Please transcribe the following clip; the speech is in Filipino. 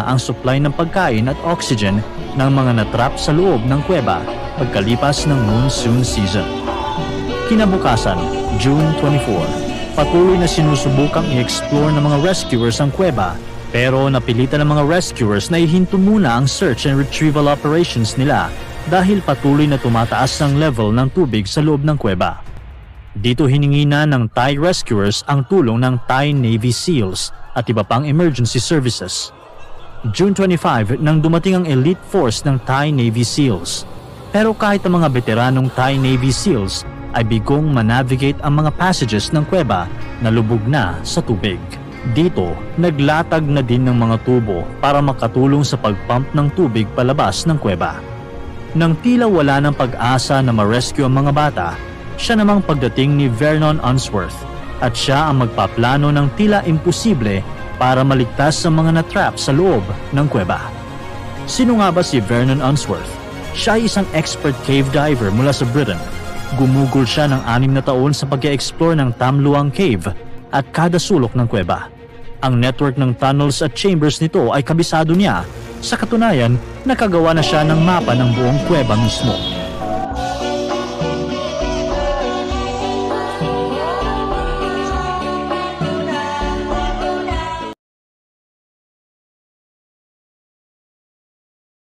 ang supply ng pagkain at oxygen ng mga natrap sa loob ng kuweba pagkalipas ng monsoon season. Kinabukasan, June 24, patuloy na sinusubukang i-explore ng mga rescuers ang kuweba pero napilitan ng mga rescuers na ihinto muna ang search and retrieval operations nila dahil patuloy na tumataas ang level ng tubig sa loob ng kuweba. Dito hiningi na ng Thai rescuers ang tulong ng Thai Navy SEALs at iba pang emergency services. June 25 nang dumating ang elite force ng Thai Navy SEALs. Pero kahit ang mga veteranong Thai Navy SEALs ay bigong manavigate ang mga passages ng kuweba na lubog na sa tubig. Dito, naglatag na din ng mga tubo para makatulong sa pagpump ng tubig palabas ng kuweba. Nang tila wala ng pag-asa na ma-rescue ang mga bata, siya namang pagdating ni Vernon Unsworth at siya ang magpaplano ng tila imposible para maligtas sa mga natrap sa loob ng kuweba. Sino nga ba si Vernon Unsworth? Siya ay isang expert cave diver mula sa Britain. Gumugol siya ng 6 na taon sa pag-e-explore ng Tam Luang Cave at kada sulok ng kuweba. Ang network ng tunnels at chambers nito ay kabisado niya. Sa katunayan, nakagawa na siya ng mapa ng buong kuweba mismo.